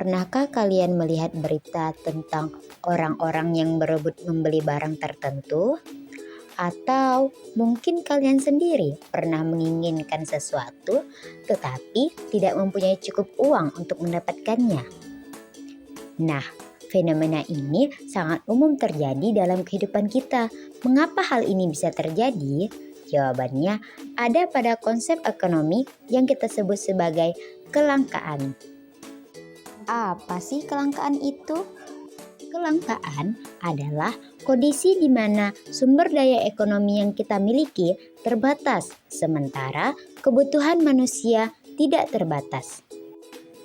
Pernahkah kalian melihat berita tentang orang-orang yang berebut membeli barang tertentu? Atau mungkin kalian sendiri pernah menginginkan sesuatu tetapi tidak mempunyai cukup uang untuk mendapatkannya? Nah, fenomena ini sangat umum terjadi dalam kehidupan kita. Mengapa hal ini bisa terjadi? Jawabannya ada pada konsep ekonomi yang kita sebut sebagai kelangkaan. Apa sih kelangkaan itu? Kelangkaan adalah kondisi di mana sumber daya ekonomi yang kita miliki terbatas, sementara kebutuhan manusia tidak terbatas.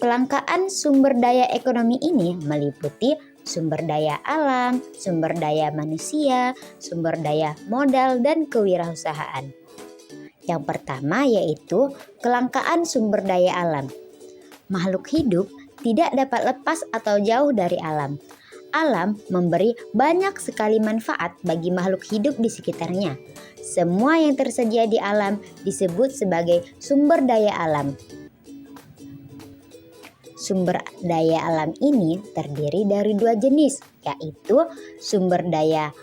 Kelangkaan sumber daya ekonomi ini meliputi sumber daya alam, sumber daya manusia, sumber daya modal, dan kewirausahaan. Yang pertama yaitu kelangkaan sumber daya alam. Makhluk hidup tidak dapat lepas atau jauh dari alam. Alam memberi banyak sekali manfaat bagi makhluk hidup di sekitarnya. Semua yang tersedia di alam disebut sebagai sumber daya alam. Sumber daya alam ini terdiri dari dua jenis, yaitu sumber daya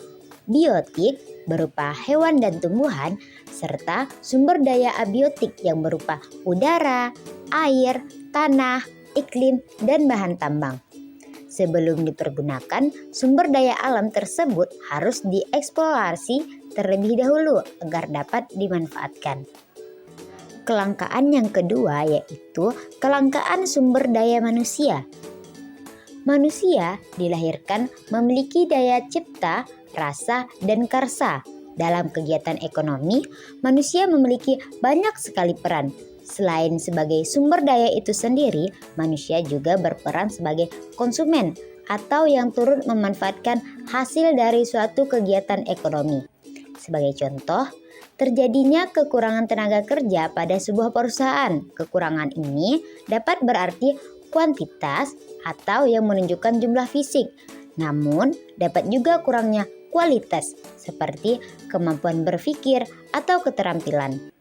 biotik berupa hewan dan tumbuhan, serta sumber daya abiotik yang berupa udara, air, tanah, iklim, dan bahan tambang. Sebelum dipergunakan, sumber daya alam tersebut harus dieksplorasi terlebih dahulu agar dapat dimanfaatkan. Kelangkaan yang kedua yaitu kelangkaan sumber daya manusia. Manusia dilahirkan memiliki daya cipta, rasa, dan karsa. Dalam kegiatan ekonomi, manusia memiliki banyak sekali peran. Selain sebagai sumber daya itu sendiri, manusia juga berperan sebagai konsumen atau yang turut memanfaatkan hasil dari suatu kegiatan ekonomi. Sebagai contoh, terjadinya kekurangan tenaga kerja pada sebuah perusahaan. Kekurangan ini dapat berarti kuantitas atau yang menunjukkan jumlah fisik, namun dapat juga kurangnya kualitas seperti kemampuan berpikir atau keterampilan.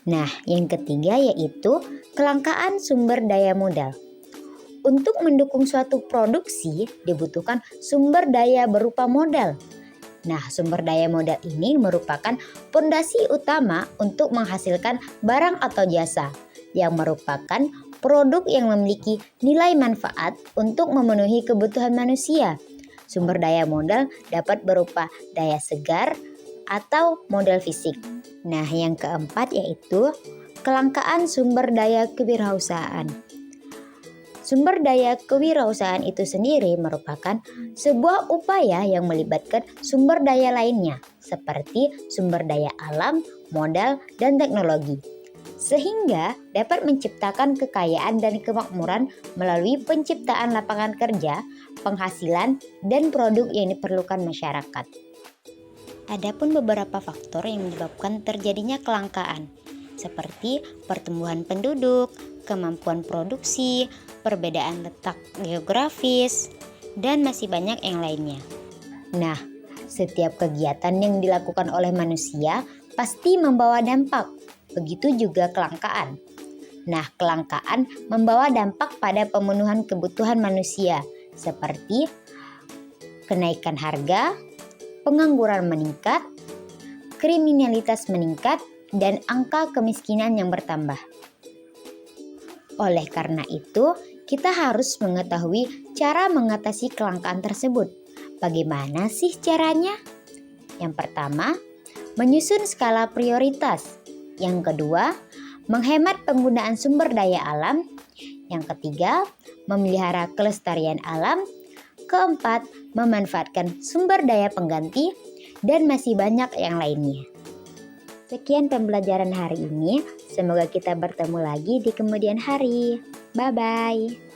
Nah, yang ketiga yaitu kelangkaan sumber daya modal. Untuk mendukung suatu produksi dibutuhkan sumber daya berupa modal. Nah, sumber daya modal ini merupakan fondasi utama untuk menghasilkan barang atau jasa yang merupakan produk yang memiliki nilai manfaat untuk memenuhi kebutuhan manusia. Sumber daya modal dapat berupa daya segar atau modal fisik. Nah, yang keempat yaitu kelangkaan sumber daya kewirausahaan. Sumber daya kewirausahaan itu sendiri merupakan sebuah upaya yang melibatkan sumber daya lainnya, seperti sumber daya alam, modal, dan teknologi, sehingga dapat menciptakan kekayaan dan kemakmuran melalui penciptaan lapangan kerja, penghasilan, dan produk yang diperlukan masyarakat. Adapun beberapa faktor yang menyebabkan terjadinya kelangkaan, seperti pertumbuhan penduduk, kemampuan produksi, perbedaan letak geografis, dan masih banyak yang lainnya. Nah, setiap kegiatan yang dilakukan oleh manusia pasti membawa dampak, begitu juga kelangkaan. Nah, kelangkaan membawa dampak pada pemenuhan kebutuhan manusia, seperti kenaikan harga, pengangguran meningkat, kriminalitas meningkat, dan angka kemiskinan yang bertambah. Oleh karena itu, kita harus mengetahui cara mengatasi kelangkaan tersebut. Bagaimana sih caranya? Yang pertama, menyusun skala prioritas. Yang kedua, menghemat penggunaan sumber daya alam. Yang ketiga, memelihara kelestarian alam. Keempat, memanfaatkan sumber daya pengganti, dan masih banyak yang lainnya. Sekian pembelajaran hari ini. Semoga kita bertemu lagi di kemudian hari. Bye-bye.